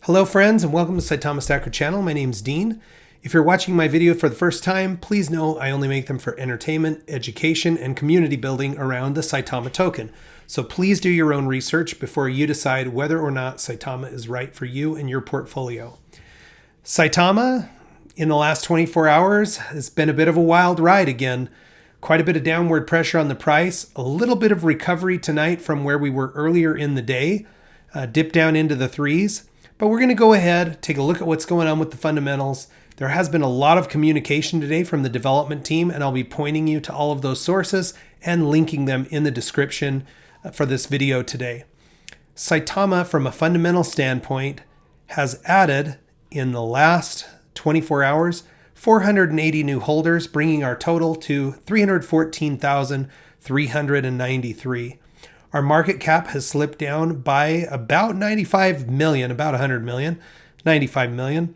Hello friends and welcome to Saitama Stacker channel. My name's Dean. If you're watching my video for the first time, please know I only make them for entertainment, education, and community building around the Saitama token. So please do your own research before you decide whether or not Saitama is right for you and your portfolio. Saitama, in the last 24 hours, has been a bit of a wild ride again. Quite a bit of downward pressure on the price, a little bit of recovery tonight from where we were earlier in the day, dipped down into the threes. But we're going to go ahead, take a look at what's going on with the fundamentals. There has been a lot of communication today from the development team, and I'll be pointing you to all of those sources and linking them in the description for this video today. Saitama, from a fundamental standpoint, has added in the last 24 hours 480 new holders, bringing our total to 314,393. Our market cap has slipped down by about 95 million, about 100 million, 95 million,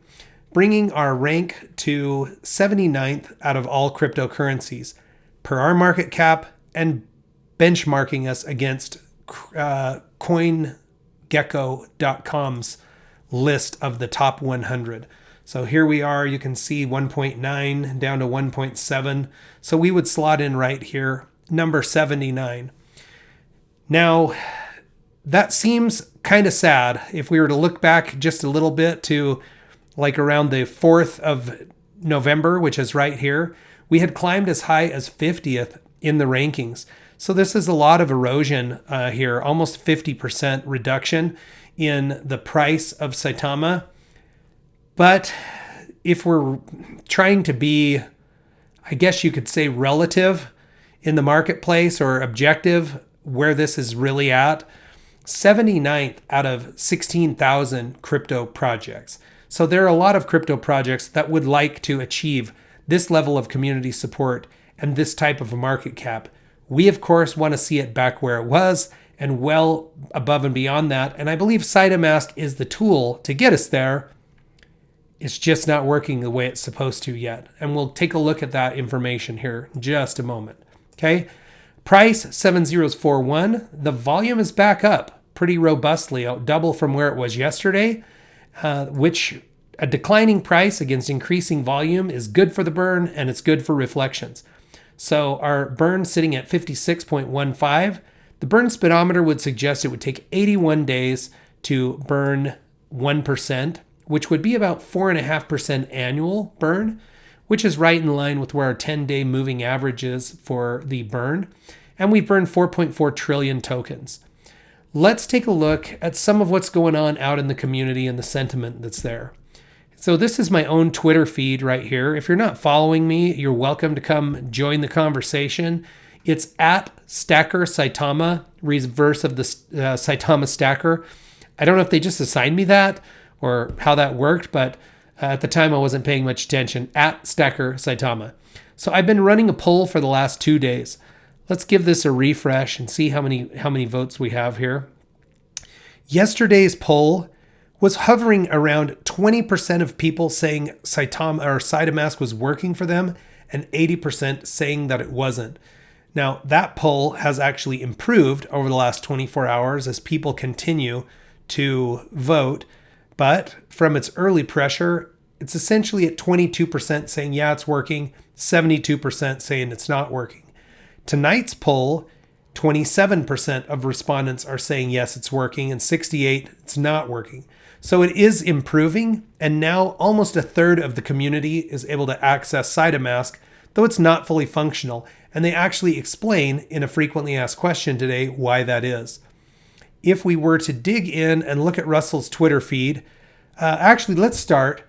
bringing our rank to 79th out of all cryptocurrencies per our market cap and benchmarking us against CoinGecko.com's list of the top 100. So here we are, you can see 1.9 down to 1.7. So we would slot in right here, number 79. Now, that seems kind of sad if we were to look back just a little bit to like around the 4th of November, which is right here. We had climbed as high as 50th in the rankings. So this is a lot of erosion here, almost 50% reduction in the price of Saitama. But if we're trying to be, I guess you could say, relative in the marketplace or objective, where this is really at, 79th out of 16,000 crypto projects. So there are a lot of crypto projects that would like to achieve this level of community support and this type of a market cap. We, of course, want to see it back where it was and well above and beyond that. And I believe Saitamask is the tool to get us there. It's just not working the way it's supposed to yet. And we'll take a look at that information here in just a moment. Okay. Price 7041. The volume is back up pretty robustly, double from where it was yesterday, which a declining price against increasing volume is good for the burn and it's good for reflections. So our burn sitting at 56.15. The burn speedometer would suggest it would take 81 days to burn 1%, which would be about 4.5% annual burn, which is right in line with where our 10-day moving average is for the burn. And we've burned 4.4 trillion tokens. Let's take a look at some of what's going on out in the community and the sentiment that's there. So this is my own Twitter feed right here. If you're not following me, you're welcome to come join the conversation. It's at Stacker Saitama, reverse of the Saitama Stacker. I don't know if they just assigned me that or how that worked, but at the time I wasn't paying much attention. At Stacker Saitama. So I've been running a poll for the last 2 days. Let's give this a refresh and see how many votes we have here. Yesterday's poll was hovering around 20% of people saying Saitama or Saitamask was working for them and 80% saying that it wasn't. Now, that poll has actually improved over the last 24 hours as people continue to vote. But from its early pressure, it's essentially at 22% saying, yeah, it's working, 72% saying it's not working. Tonight's poll, 27% of respondents are saying, yes, it's working, and 68%, it's not working. So it is improving, and now almost a third of the community is able to access Saitamask, though it's not fully functional. And they actually explain in a frequently asked question today why that is. If we were to dig in and look at Russell's Twitter feed, actually, let's start.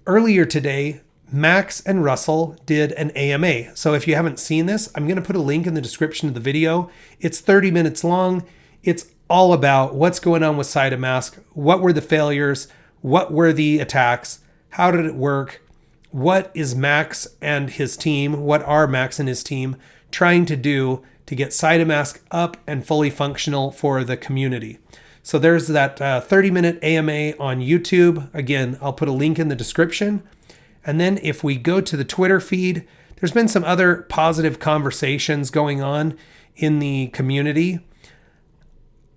Earlier today, Max and Russell did an AMA. So if you haven't seen this, I'm going to put a link in the description of the video. It's 30 minutes long. It's all about what's going on with Saitamask. What were the failures? What were the attacks? How did it work? What is Max and his team? What are Max and his team trying to do to get Saitamask up and fully functional for the community? So there's that 30-minute AMA on YouTube. Again, I'll put a link in the description. And then if we go to the Twitter feed, there's been some other positive conversations going on in the community.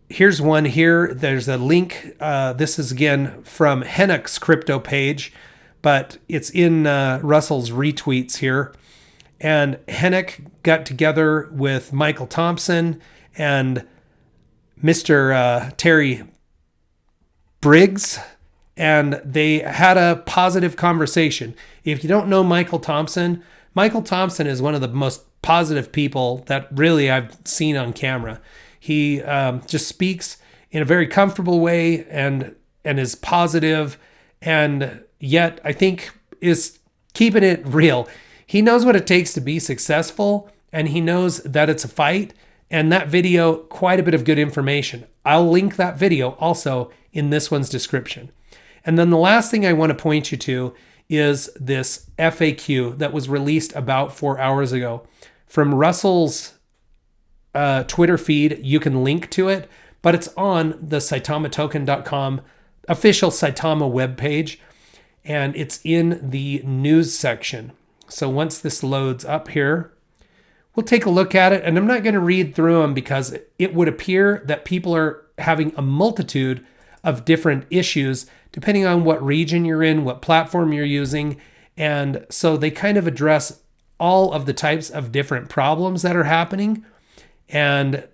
here's one here. There's a link. This is again from Henock's crypto page, but it's in Russell's retweets here. And Henock got together with Michael Thompson and Mr. Terry Briggs, and they had a positive conversation. If you don't know Michael Thompson is one of the most positive people that really I've seen on camera. He just speaks in a very comfortable way and is positive, and yet I think is keeping it real. He knows what it takes to be successful, and he knows that it's a fight. And that video, quite a bit of good information. I'll link that video also in this one's description. And then the last thing I want to point you to is this FAQ that was released about 4 hours ago from Russell's Twitter feed. You can link to it, but it's on the SaitamaToken.com official Saitama webpage, and it's in the news section. So once this loads up here, we'll take a look at it, and I'm not going to read through them because it would appear that people are having a multitude of different issues depending on what region you're in, what platform you're using. And so they kind of address all of the types of different problems that are happening and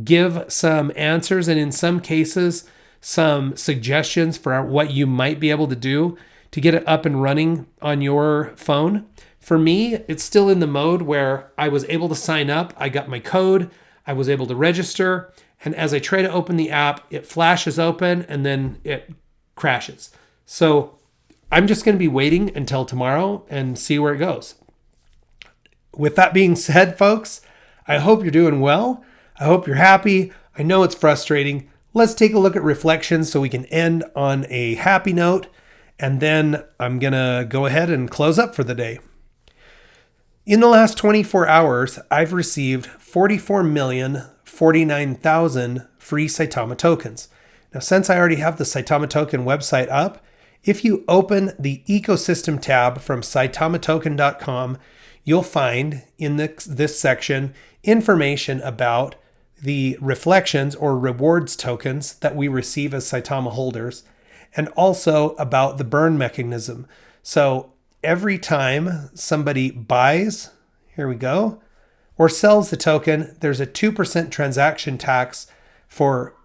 give some answers, and in some cases, some suggestions for what you might be able to do to get it up and running on your phone. For me, it's still in the mode where I was able to sign up. I got my code. I was able to register. And as I try to open the app, it flashes open and then it crashes. So I'm just going to be waiting until tomorrow and see where it goes. With that being said, folks, I hope you're doing well. I hope you're happy. I know it's frustrating. Let's take a look at reflections so we can end on a happy note. And then I'm going to go ahead and close up for the day. In the last 24 hours, I've received 44,049,000 free Saitama tokens. Now, since I already have the Saitama token website up, if you open the ecosystem tab from saitamastoken.com, you'll find in this section information about the reflections or rewards tokens that we receive as Saitama holders, and also about the burn mechanism. So every time somebody buys, here we go, or sells the token, there's a 2% transaction tax for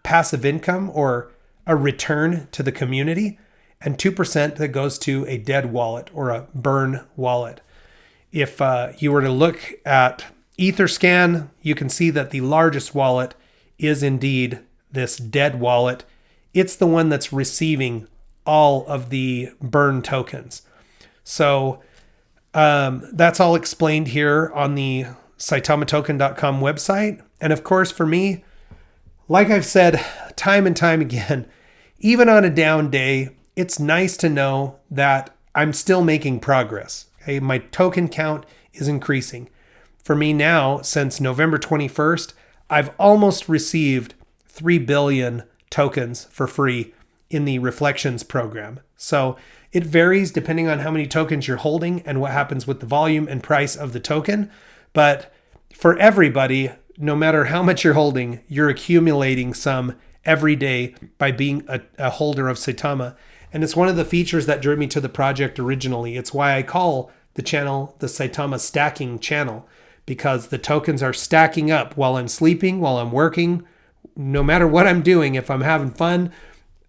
passive income or a return to the community, and 2% that goes to a dead wallet or a burn wallet. If you were to look at Etherscan, you can see that the largest wallet is indeed this dead wallet. It's the one that's receiving all of the burn tokens. So that's all explained here on the SaitamaToken.com website. And of course, for me, like I've said time and time again, even on a down day, it's nice to know that I'm still making progress. Okay? My token count is increasing. For me now, since November 21st, I've almost received 3 billion tokens for free in the Reflections program. So it varies depending on how many tokens you're holding and what happens with the volume and price of the token. But for everybody, no matter how much you're holding, you're accumulating some every day by being a holder of Saitama. And it's one of the features that drew me to the project originally. It's why I call the channel the Saitama Stacking channel, because the tokens are stacking up while I'm sleeping, while I'm working. No matter what I'm doing, if I'm having fun,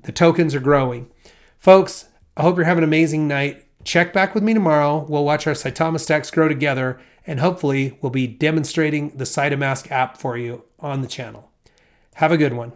the tokens are growing. Folks, I hope you're having an amazing night. Check back with me tomorrow. We'll watch our Saitama stacks grow together, and hopefully we'll be demonstrating the Saitamask app for you on the channel. Have a good one.